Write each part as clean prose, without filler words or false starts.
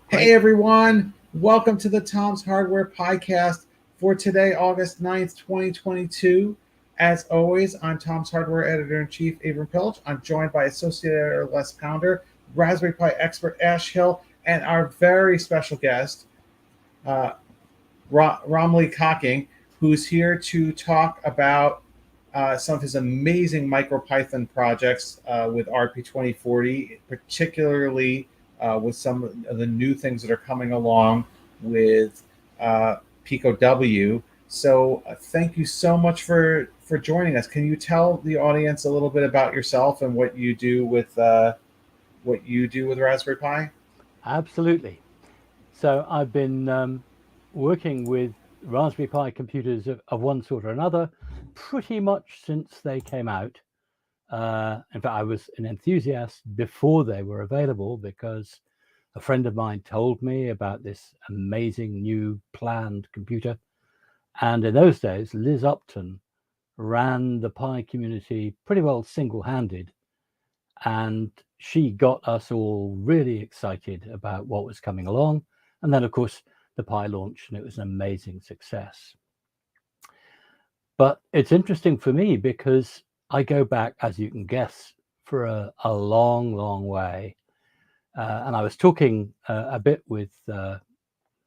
Hey everyone, welcome to the Tom's Hardware Podcast for today, August 9th, 2022. As always, I'm Tom's Hardware Editor-in-Chief, Abram Pilch. I'm joined by Associate Editor Les Pounder, Raspberry Pi expert Ash Hill, and our very special guest, uh, Romilly Cocking, who's here to talk about some of his amazing MicroPython projects with RP2040, particularly with some of the new things that are coming along with Pico W. So thank you so much for joining us. Can you tell the audience a little bit about yourself and what you do with Raspberry Pi? Absolutely. So I've been working with Raspberry Pi computers of one sort or another pretty much since they came out. In fact, I was an enthusiast before they were available because a friend of mine told me about this amazing new planned computer. And in those days, Liz Upton ran the Pi community pretty well single-handed. And she got us all really excited about what was coming along. And then, of course, the Pi launched, and it was an amazing success. But it's interesting for me because I go back, as you can guess, for a long, long way. And I was talking a bit with the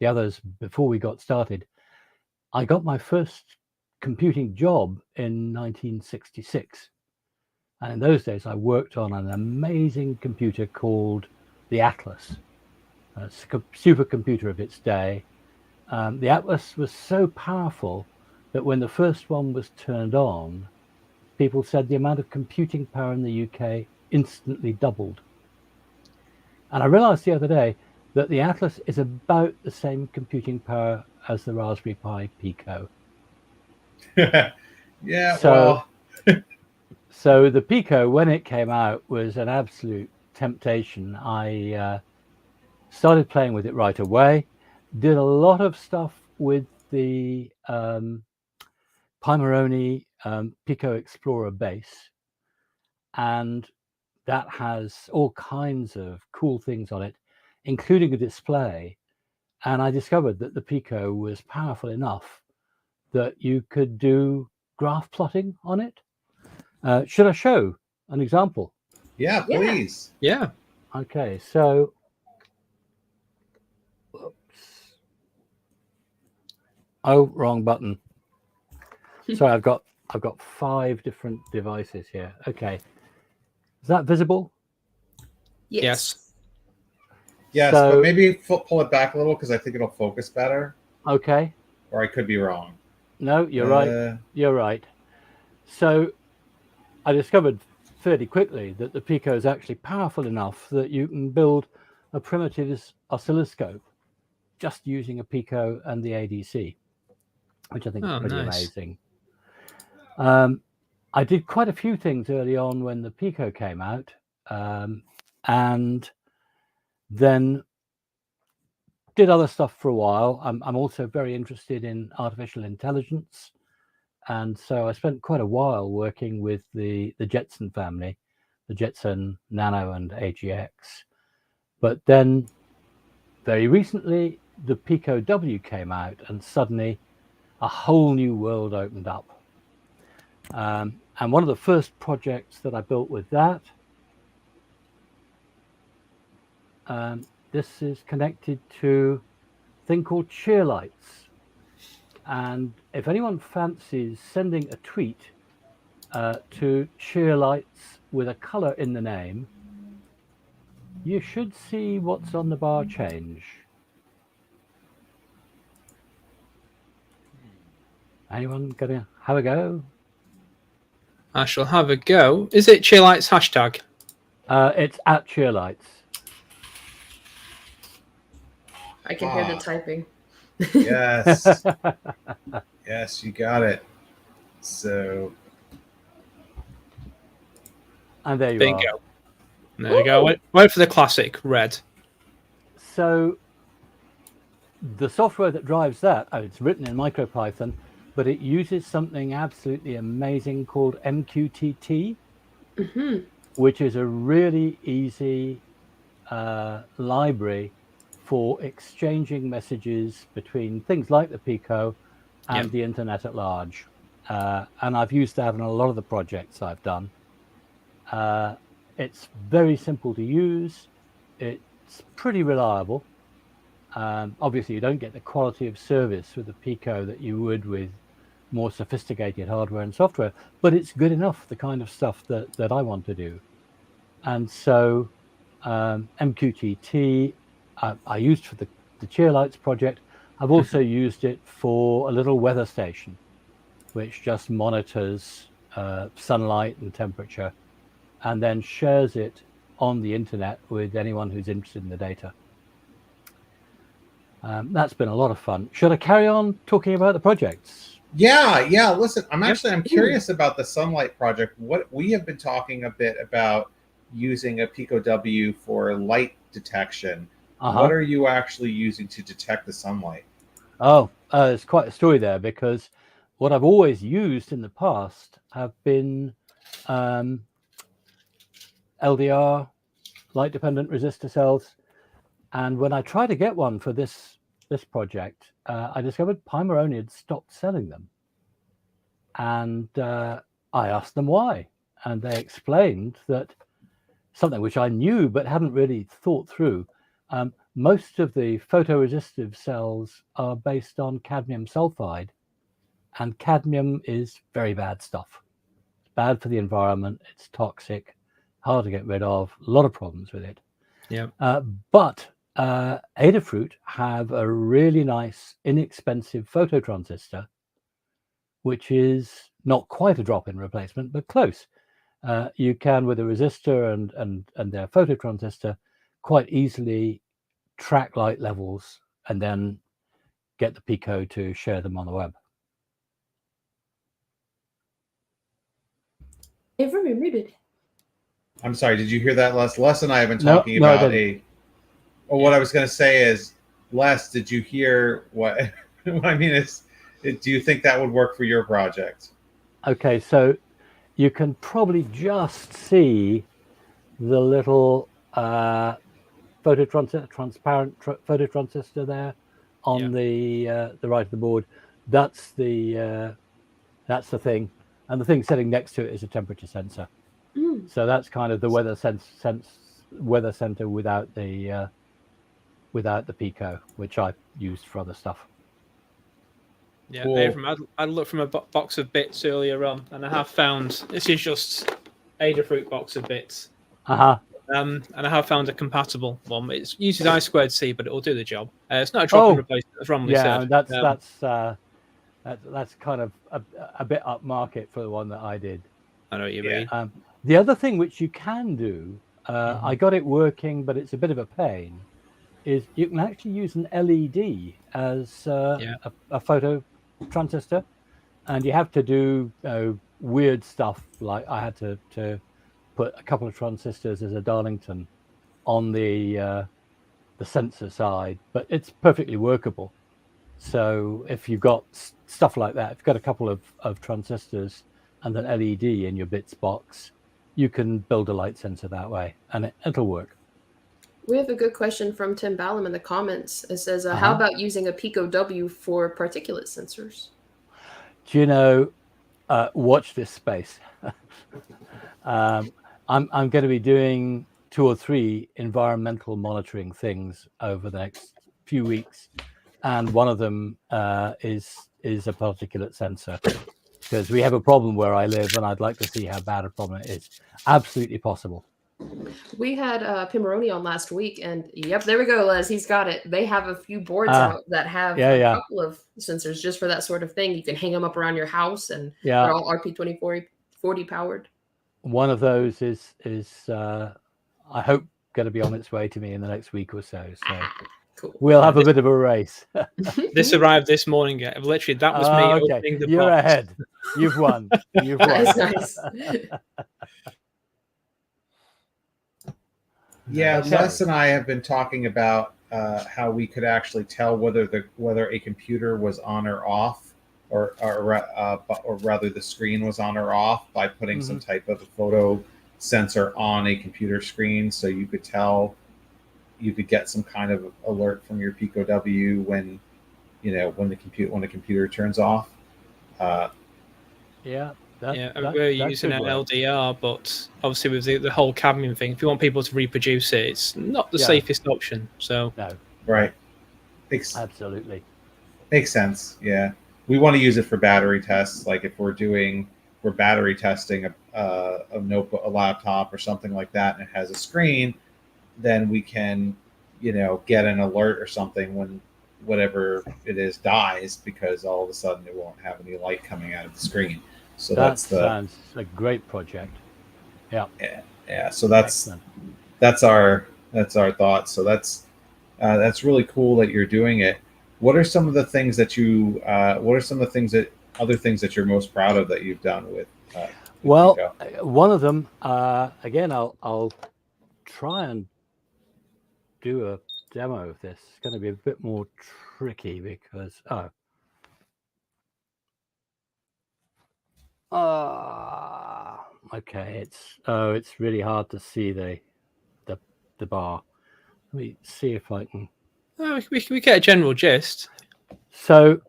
others before we got started. I got my first computing job in 1966. And in those days, I worked on an amazing computer called the Atlas, a supercomputer of its day. The Atlas was so powerful that when the first one was turned on, people said the amount of computing power in the UK instantly doubled. And I realized the other day that the Atlas is about the same computing power as the Raspberry Pi Pico. Yeah, so, So the Pico, when it came out, was an absolute temptation. I started playing with it right away, did a lot of stuff with the Pomodoro Pico Explorer base, and that has all kinds of cool things on it, including a display. And I discovered that the Pico was powerful enough that you could do graph plotting on it. Should I show an example? Yeah, please. Yeah. Okay, so whoops. Oh, wrong button. Sorry, I've got 5 different devices here. Okay. Is that visible? Yes. Yes, so, but maybe pull it back a little because I think it'll focus better. Okay. Or I could be wrong. No, you're right. You're right. So I discovered fairly quickly that the Pico is actually powerful enough that you can build a primitive oscilloscope just using a Pico and the ADC, which I think is pretty amazing. I did quite a few things early on when the Pico came out, and then did other stuff for a while. I'm also very interested in artificial intelligence, and so I spent quite a while working with the Jetson family, the Jetson Nano and AGX. But then very recently, the Pico W came out, and suddenly a whole new world opened up. And one of the first projects that I built with that, this is connected to a thing called Cheerlights. And if anyone fancies sending a tweet to Cheerlights with a color in the name, you should see what's on the bar change. Anyone gonna have a go? I shall have a go. Is it Cheerlights hashtag? It's at Cheerlights. I can hear the typing. Yes. Yes, you got it. So. And there you Bingo. are. There you go. Wait for the classic red. So the software that drives that, it's written in MicroPython, but it uses something absolutely amazing called MQTT, which is a really easy library for exchanging messages between things like the Pico and Yep. the internet at large. And I've used that in a lot of the projects I've done. It's very simple to use. It's pretty reliable. Obviously, you don't get the quality of service with the Pico that you would with more sophisticated hardware and software, but it's good enough, the kind of stuff that I want to do. And so MQTT I used for the Cheer Lights project. I've also used it for a little weather station, which just monitors sunlight and temperature, and then shares it on the internet with anyone who's interested in the data. That's been a lot of fun. Should I carry on talking about the projects? Yeah. Listen, I'm curious about the Sunlight project. What we have been talking a bit about using a Pico W for light detection. What are you actually using to detect the sunlight? Oh, it's quite a story there, because what I've always used in the past have been LDR, light dependent resistor cells. And when I tried to get one for this project, I discovered Pomodoro had stopped selling them. And I asked them why. And they explained that something which I knew but hadn't really thought through. Most of the photoresistive cells are based on cadmium sulfide, and cadmium is very bad stuff. It's bad for the environment. It's toxic, hard to get rid of, a lot of problems with it. Yeah. But Adafruit have a really nice, inexpensive phototransistor, which is not quite a drop-in replacement, but close. You can, with a resistor and their phototransistor, quite easily track light levels and then get the Pico to share them on the web. Avery, you're muted. I'm sorry, did you hear that, Les? Les and I have been talking about what I was going to say is, Les, did you hear what what I mean is, do you think that would work for your project? Okay, so you can probably just see the little transparent phototransistor there on the right of the board. That's the thing, and the thing sitting next to it is a temperature sensor. So that's kind of the weather weather center without the Pico, which I used for other stuff. Yeah, Cool. I looked from a box of bits earlier on, and I have found this is just Adafruit box of bits. And I have found a compatible one. It uses I2C, but it will do the job. It's not a drop-in replacement, as Romilly said. That's kind of a bit upmarket for the one that I did. I know what you mean. The other thing which you can do, I got it working, but it's a bit of a pain, is you can actually use an LED as a photo transistor, and you have to do weird stuff, like I had to put a couple of transistors as a Darlington on the sensor side, but it's perfectly workable. So if you've got stuff like that, if you've got a couple of transistors and an LED in your bits box, you can build a light sensor that way, and it'll work. We have a good question from Tim Ballum in the comments. It says, how about using a Pico W for particulate sensors? Do you know, watch this space. I'm going to be doing 2 or 3 environmental monitoring things over the next few weeks, and one of them is a particulate sensor, because we have a problem where I live, and I'd like to see how bad a problem it is. Absolutely possible. We had Pimaroni on last week, and yep, there we go, Les. He's got it. They have a few boards out that have a couple of sensors just for that sort of thing. You can hang them up around your house, and they're all RP2040 powered. One of those is I hope going to be on its way to me in the next week or so. So cool. We'll have a bit of a race. This arrived this morning. Literally, that was me opening the box. You're ahead. You've won. You've won. Nice. Yeah, Les and I have been talking about how we could actually tell whether a computer was on or off, or rather the screen was on or off, by putting some type of a photo sensor on a computer screen, so you could tell you could get some kind of alert from your Pico W when the computer turns off. We're using an LDR, but obviously with the whole cadmium thing, if you want people to reproduce it, it's not the safest option. So no, right, absolutely makes sense. Yeah, we want to use it for battery tests, like if we're battery testing a notebook, a laptop, or something like that, and it has a screen, then we can, get an alert or something when whatever it is dies, because all of a sudden it won't have any light coming out of the screen. So that sounds a great project. Yeah. So that's our thoughts. So that's really cool that you're doing it. What are some of the things that other things that you're most proud of that you've done with well, Pico? One of them, again, I'll try and do a demo of this. It's going to be a bit more tricky because okay, it's really hard to see the bar. Let me see if I can. We get a general gist. So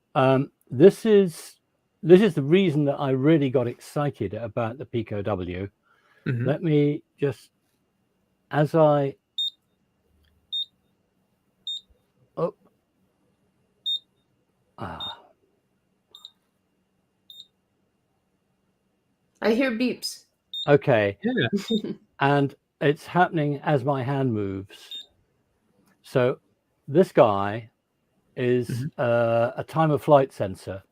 this is the reason that I really got excited about the Pico W. Mm-hmm. Let me just, as I I hear beeps. Okay. Yeah. And it's happening as my hand moves. So this guy is a time of flight sensor.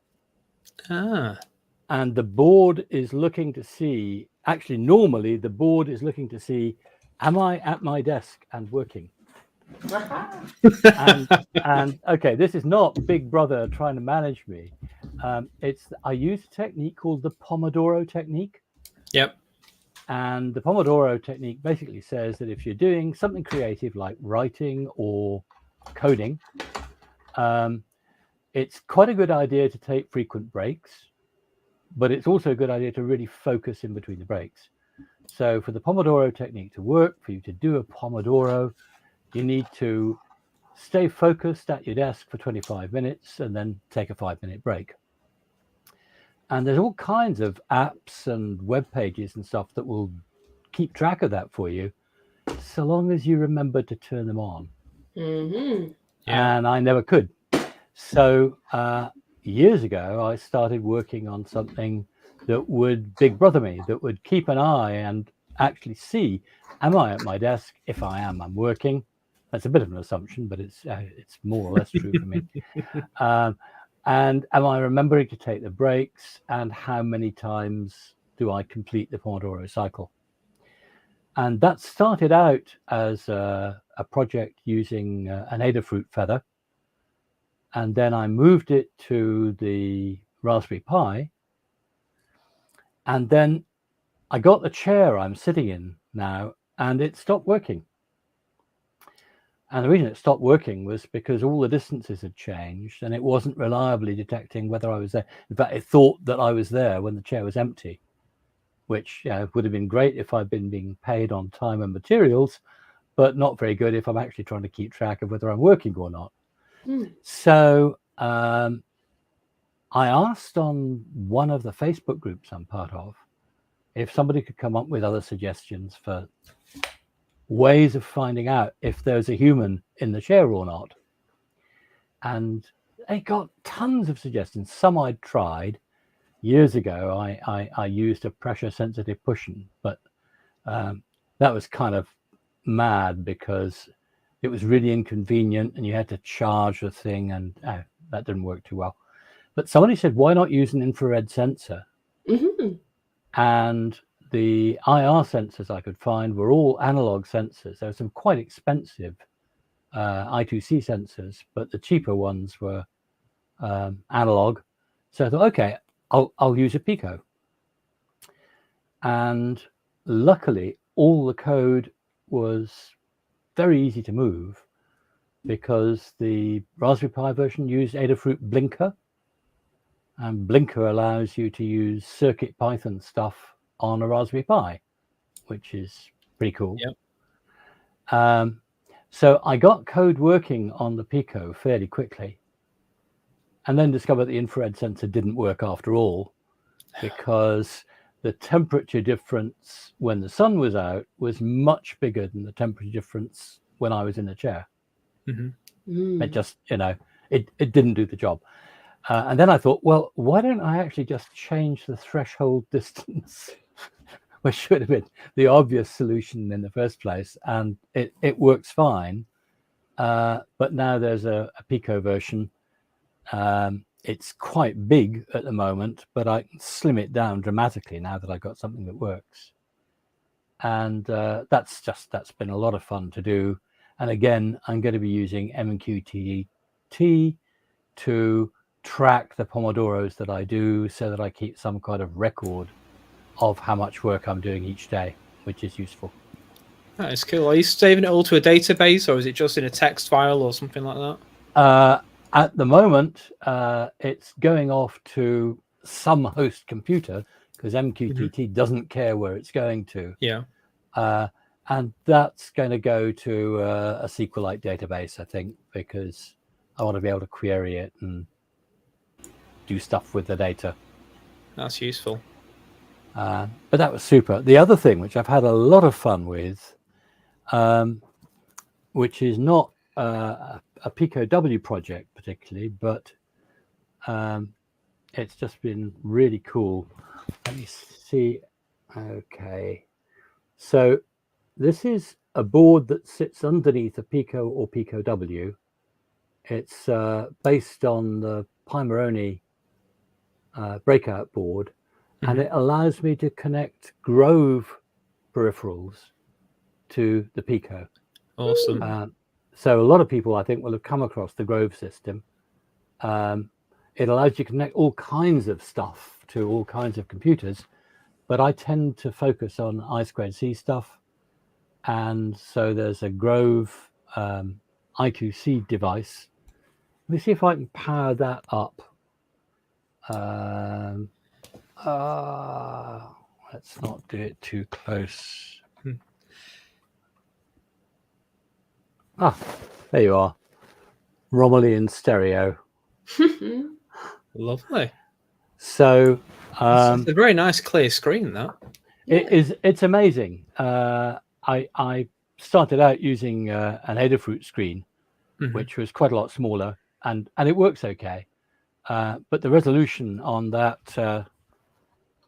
And the board is looking to see, actually normally the board is looking to see, am I at my desk and working? and okay, this is not Big Brother trying to manage me. I use a technique called the Pomodoro technique. Yep. And the Pomodoro technique basically says that if you're doing something creative like writing or coding, it's quite a good idea to take frequent breaks, but it's also a good idea to really focus in between the breaks. So for the Pomodoro technique to work, for you to do a Pomodoro, you need to stay focused at your desk for 25 minutes and then take a 5-minute break. And there's all kinds of apps and web pages and stuff that will keep track of that for you, so long as you remember to turn them on. Mm-hmm. Yeah. And I never could. So years ago, I started working on something that would Big Brother me, that would keep an eye and actually see, am I at my desk? If I am, I'm working. That's a bit of an assumption, but it's more or less true for me. And am I remembering to take the breaks? And how many times do I complete the Pomodoro cycle? And that started out as a project using an Adafruit feather. And then I moved it to the Raspberry Pi. And then I got the chair I'm sitting in now, and it stopped working. And the reason it stopped working was because all the distances had changed and it wasn't reliably detecting whether I was there. In fact, it thought that I was there when the chair was empty, which would have been great if I'd been being paid on time and materials, but not very good if I'm actually trying to keep track of whether I'm working or not. So I asked on one of the Facebook groups I'm part of if somebody could come up with other suggestions for ways of finding out if there's a human in the chair or not. And they got tons of suggestions. Some I'd tried years ago. I used a pressure sensitive cushion, but that was kind of mad because it was really inconvenient and you had to charge the thing, and that didn't work too well. But somebody said, why not use an infrared sensor? Mm-hmm. And the IR sensors I could find were all analog sensors. There were some quite expensive I2C sensors, but the cheaper ones were analog. So I thought, okay, I'll use a Pico. And luckily, all the code was very easy to move because the Raspberry Pi version used Adafruit Blinker. And Blinker allows you to use CircuitPython stuff on a Raspberry Pi, which is pretty cool. Yep. So I got code working on the Pico fairly quickly, and then discovered the infrared sensor didn't work after all, because the temperature difference when the sun was out was much bigger than the temperature difference when I was in the chair. It just, it didn't do the job. And then I thought, well, why don't I actually just change the threshold distance, which should have been the obvious solution in the first place. And it works fine. But now there's a Pico version. It's quite big at the moment, but I can slim it down dramatically now that I've got something that works. And that's been a lot of fun to do. And again, I'm going to be using MQTT to track the Pomodoros that I do, so that I keep some kind of record of how much work I'm doing each day, which is useful. That is cool. Are you saving it all to a database, or is it just in a text file or something like that? At the moment, it's going off to some host computer, because MQTT doesn't care where it's going to. Yeah. And that's going to go to a SQLite database, I think, because I want to be able to query it and do stuff with the data. That's useful. But that was super. The other thing, which I've had a lot of fun with, which is not a Pico W project particularly, but it's just been really cool. Let me see. Okay. So this is a board that sits underneath a Pico or Pico W. It's based on the Pomodoro breakout board, and it allows me to connect Grove peripherals to the Pico. Awesome. So a lot of people, I think, will have come across the Grove system. It allows you to connect all kinds of stuff to all kinds of computers, but I tend to focus on I2C stuff. And so there's a Grove I2C device. Let me see if I can power that up. Let's not do it too close. There you are. Romilly in stereo. Lovely. So it's a very nice clear screen, that. It's amazing. I started out using an Adafruit screen, which was quite a lot smaller, and it works okay. But the resolution on that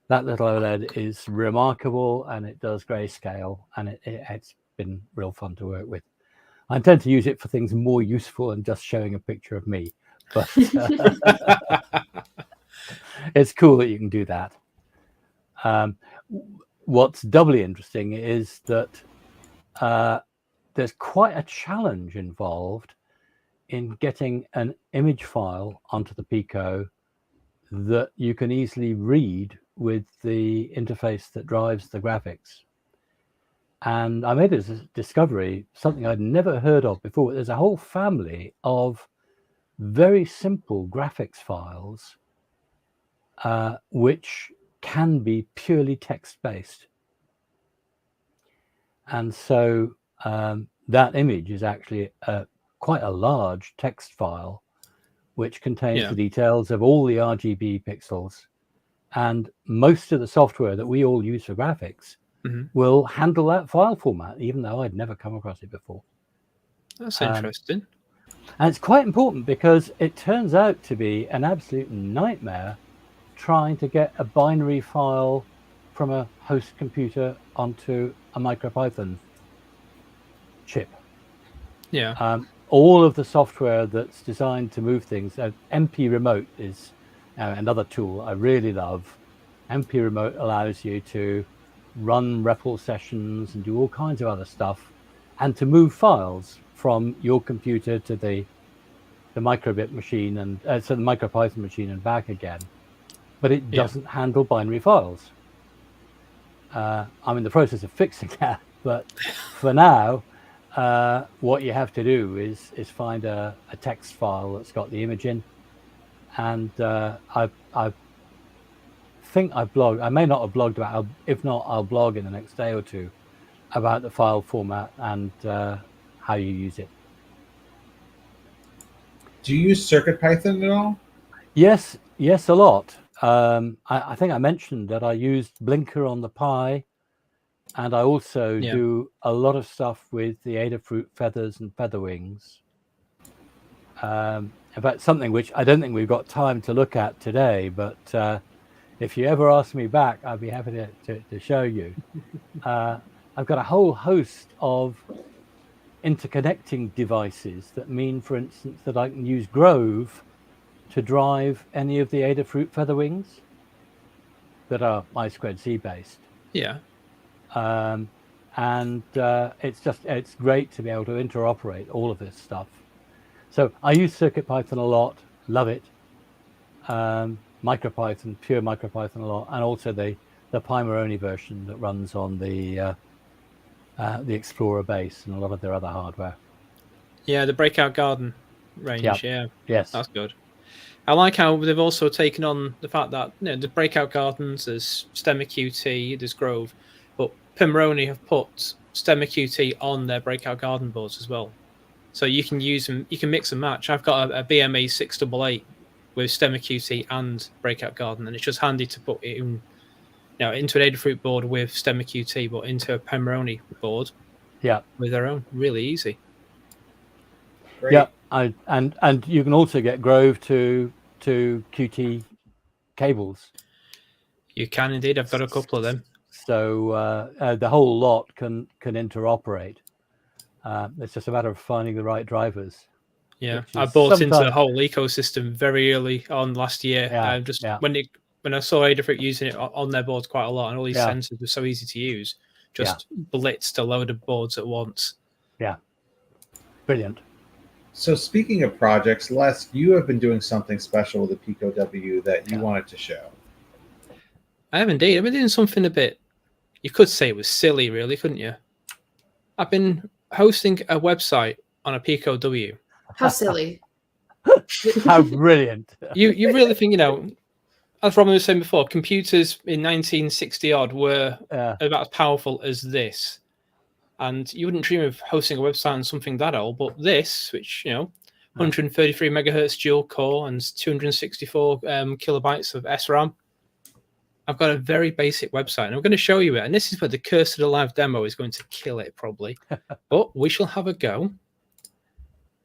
little OLED is remarkable, and it does grayscale, and it's been real fun to work with. I intend to use it for things more useful than just showing a picture of me, but it's cool that you can do that. What's doubly interesting is that there's quite a challenge involved in getting an image file onto the Pico that you can easily read with the interface that drives the graphics. And I made a discovery, something I'd never heard of before. There's a whole family of very simple graphics files which can be purely text-based. And so that image is actually quite a large text file, which contains the details of all the RGB pixels. And most of the software that we all use for graphics will handle that file format, even though I'd never come across it before. That's interesting. And it's quite important, because it turns out to be an absolute nightmare trying to get a binary file from a host computer onto a MicroPython chip. Yeah. All of the software that's designed to move things, MP Remote is another tool I really love. MP Remote allows you to run REPL sessions and do all kinds of other stuff, and to move files from your computer to the microbit machine, and so the MicroPython machine and back again. But it doesn't handle binary files. I'm in the process of fixing that, but for now, what you have to do is find a text file that's got the image in, and I think I blogged. I may not have blogged about. If not, I'll blog in the next day or two about the file format and how you use it. Do you use CircuitPython at all? Yes, a lot. I think I mentioned that I used Blinker on the Pi, and I also do a lot of stuff with the Adafruit feathers and feather wings. In fact, something which I don't think we've got time to look at today, but if you ever ask me back, I'd be happy to show you. I've got a whole host of interconnecting devices that mean, for instance, that I can use Grove to drive any of the Adafruit feather wings that are I2C based. Yeah. It's great to be able to interoperate all of this stuff. So I use CircuitPython a lot, love it. MicroPython, pure MicroPython a lot, and also the Pomodoro version that runs on the Explorer base and a lot of their other hardware. Yeah, the Breakout Garden range. Yep. Yeah, yes, that's good. I like how they've also taken on the fact that the Breakout Gardens, there's StemmaQT, there's Grove, but Pomodoro have put StemmaQT on their Breakout Garden boards as well. So you can use them, you can mix and match. I've got a BMA 688 with StemmaQT and Breakout Garden, and it's just handy to put it in, into an Adafruit board with StemmaQT, but into a Pomodoro board. Yeah, with their own. Really easy. Great. Yeah, and you can also get Grove to QT cables. You can indeed. I've got a couple of them. So the whole lot can interoperate. It's just a matter of finding the right drivers. Yeah, I bought into the whole ecosystem very early on last year. When I saw Adafruit using it on their boards quite a lot, and all these sensors were so easy to use, just blitzed a load of boards at once. Yeah, brilliant. So speaking of projects, Les, you have been doing something special with the Pico W that you wanted to show. I have indeed. I've been doing something a bit, you could say it was silly, really, couldn't you? I've been hosting a website on a Pico W. How silly. How brilliant. You really think, as Robin was saying before, computers in 1960 odd were about as powerful as this. And you wouldn't dream of hosting a website on something that old, but this, which, 133 megahertz dual core and 264 kilobytes of SRAM, I've got a very basic website, and I'm going to show you it. And this is where the curse of the live demo is going to kill it, probably. But we shall have a go.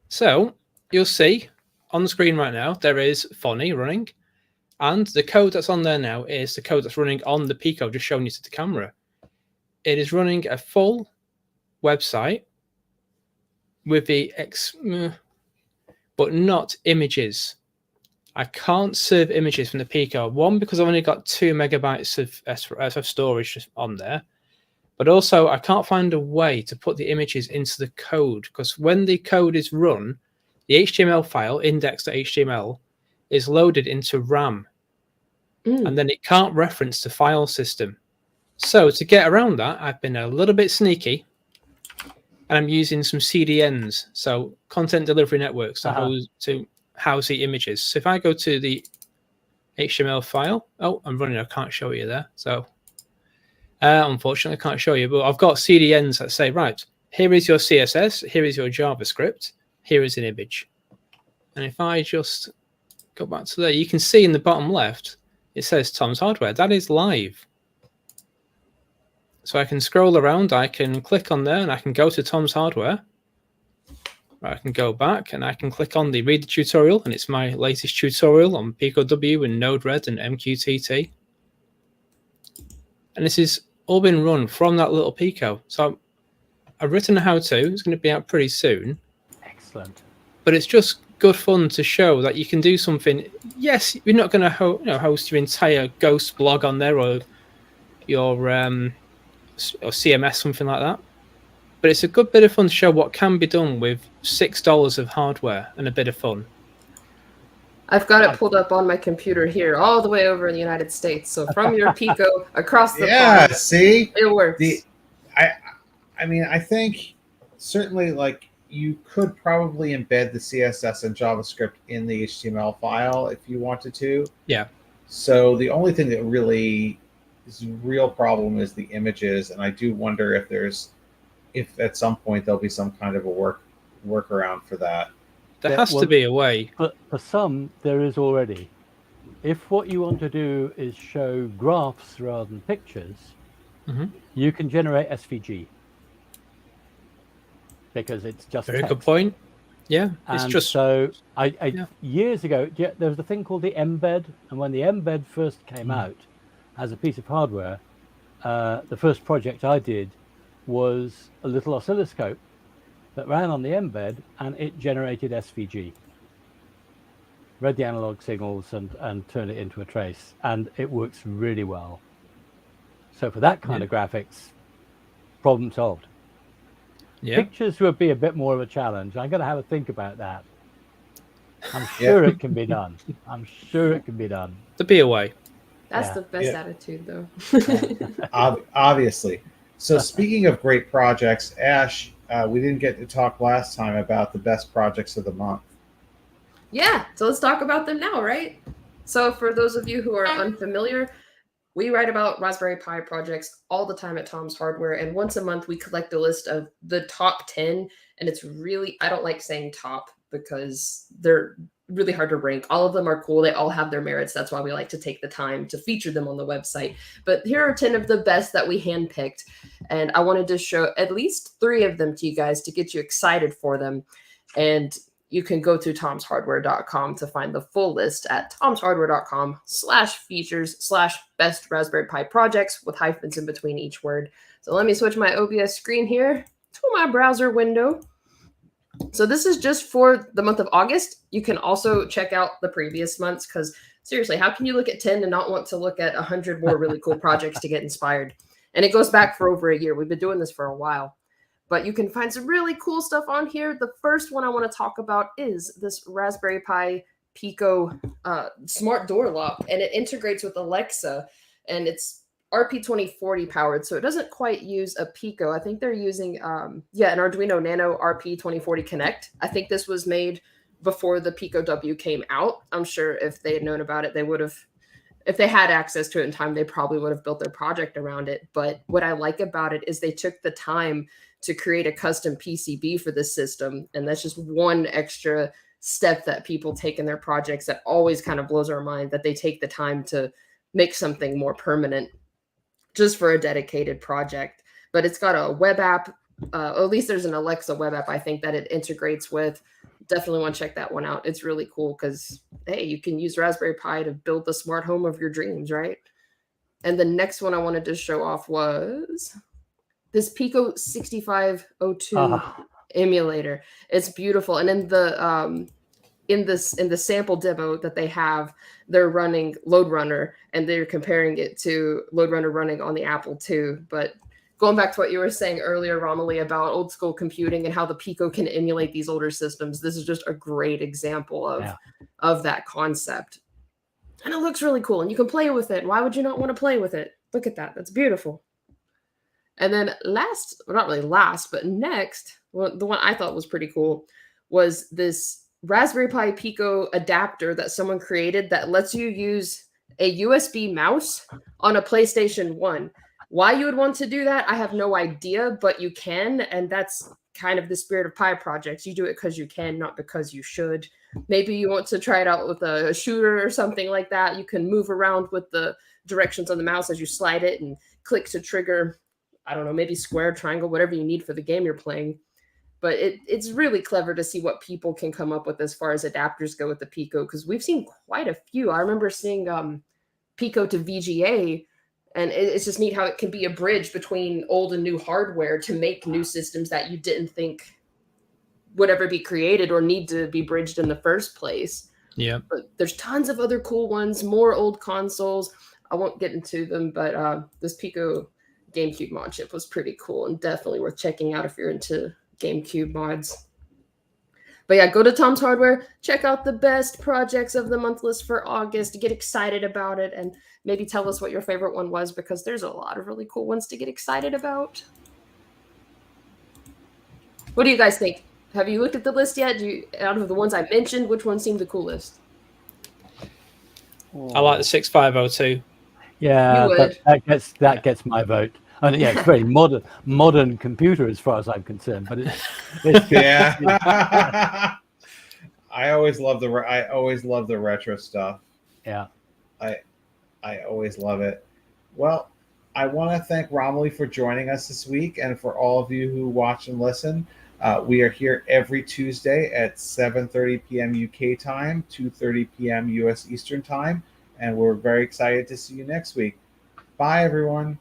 So you'll see on the screen right now, there is Phony running. And the code that's on there now is the code that's running on the Pico, just showing you to the camera. It is running a full website with the but not images. I can't serve images from the Pico. One, because I've only got 2 megabytes of storage on there. But also, I can't find a way to put the images into the code, because when the code is run, the HTML file, index.html, is loaded into RAM. And then it can't reference the file system. So to get around that, I've been a little bit sneaky, and I'm using some CDNs, so content delivery networks, to house the images. So if I go to the HTML file, I'm running, I can't show you there. So unfortunately, I can't show you, but I've got CDNs that say, right, here is your CSS, here is your JavaScript, here is an image. And if I just go back to there, you can see in the bottom left, it says Tom's Hardware. That is live. So I can scroll around, I can click on there, and I can go to Tom's Hardware. I can go back, and I can click on the read the tutorial, and it's my latest tutorial on Pico W and Node-RED and MQTT. And this has all been run from that little Pico. So I've written a how-to. It's going to be out pretty soon. Excellent. But it's just good fun to show that you can do something. Yes, you're not going to host your entire Ghost blog on there, or your or CMS, something like that. But it's a good bit of fun to show what can be done with $6 of hardware and a bit of fun. I've got it pulled up on my computer here, all the way over in the United States. So from your Pico across the pond, see, it works. I mean, I think certainly, like, you could probably embed the CSS and JavaScript in the HTML file if you wanted to. Yeah. So the only thing that really is a real problem is the images, and I do wonder if there's if at some point there'll be some kind of a workaround for that. There has to be a way. But for some, there is already. If what you want to do is show graphs rather than pictures, you can generate SVG. Because it's just very text. Good point. Yeah, and it's just so. Years ago, there was a thing called the embed, and when the embed first came out as a piece of hardware, the first project I did was a little oscilloscope that ran on the embed, and it generated SVG, read the analog signals and turned it into a trace, and it works really well. So for that kind of graphics, problem solved. Yeah. Pictures would be a bit more of a challenge. I'm going to have a think about that. I'm sure it can be done. I'm sure it can be done. There'll be a way. That's the best attitude, though. Obviously. So speaking of great projects, Ash, we didn't get to talk last time about the best projects of the month. Yeah, so let's talk about them now, right? So for those of you who are unfamiliar, we write about Raspberry Pi projects all the time at Tom's Hardware, and once a month we collect a list of the top 10, and it's really, I don't like saying top because they're really hard to rank. All of them are cool. They all have their merits. That's why we like to take the time to feature them on the website. But here are 10 of the best that we handpicked, and I wanted to show at least 3 of them to you guys to get you excited for them. And you can go to tomshardware.com to find the full list at tomshardware.com/features/best Raspberry Pi projects with hyphens in between each word. So let me switch my OBS screen here to my browser window. So this is just for the month of August. You can also check out the previous months because seriously, how can you look at 10 and not want to look at 100 more really cool projects to get inspired? And it goes back for over a year. We've been doing this for a while. But you can find some really cool stuff on here. The first one I want to talk about is this Raspberry Pi Pico smart door lock, and it integrates with Alexa, and it's RP2040 powered, so it doesn't quite use a Pico. I think they're using, an Arduino Nano RP2040 Connect. I think this was made before the Pico W came out. I'm sure if they had known about it, they would have, if they had access to it in time, they probably would have built their project around it. But what I like about it is they took the time to create a custom PCB for this system. And that's just one extra step that people take in their projects that always kind of blows our mind, that they take the time to make something more permanent just for a dedicated project. But it's got a web app, at least there's an Alexa web app, I think, that it integrates with. Definitely want to check that one out. It's really cool because, hey, you can use Raspberry Pi to build the smart home of your dreams, right? And the next one I wanted to show off was this Pico 6502 emulator. It's beautiful. And in the in the sample demo that they have, they're running Load Runner, and they're comparing it to Load Runner running on the Apple II. But going back to what you were saying earlier, Romilly, about old school computing and how the Pico can emulate these older systems, this is just a great example of that concept. And it looks really cool, and you can play with it. Why would you not want to play with it? Look at that. That's beautiful. And then last, well, not really last, but next, well, the one I thought was pretty cool was this Raspberry Pi Pico adapter that someone created that lets you use a USB mouse on a PlayStation 1. Why you would want to do that, I have no idea, but you can, and that's kind of the spirit of Pi projects. You do it because you can, not because you should. Maybe you want to try it out with a shooter or something like that. You can move around with the directions on the mouse as you slide it and click to trigger, I don't know, maybe square, triangle, whatever you need for the game you're playing. But it's really clever to see what people can come up with as far as adapters go with the Pico, because we've seen quite a few. I remember seeing Pico to VGA, and it's just neat how it can be a bridge between old and new hardware to make new systems that you didn't think would ever be created or need to be bridged in the first place. Yeah. But there's tons of other cool ones, more old consoles. I won't get into them, but this Pico GameCube mod chip was pretty cool and definitely worth checking out if you're into GameCube mods. But yeah, go to Tom's Hardware, check out the best projects of the month list for August, get excited about it, and maybe tell us what your favorite one was, because there's a lot of really cool ones to get excited about. What do you guys think? Have you looked at the list yet? Out of the ones I mentioned, which one seemed the coolest? I like the 6502. Yeah, that gets my vote. And yeah, it's very modern computer as far as I'm concerned. But it's yeah. I always love the retro stuff. Yeah, I always love it. Well, I want to thank Romilly for joining us this week, and for all of you who watch and listen. We are here every Tuesday at 7:30 p.m. UK time, 2:30 p.m. US Eastern time, and we're very excited to see you next week. Bye, everyone.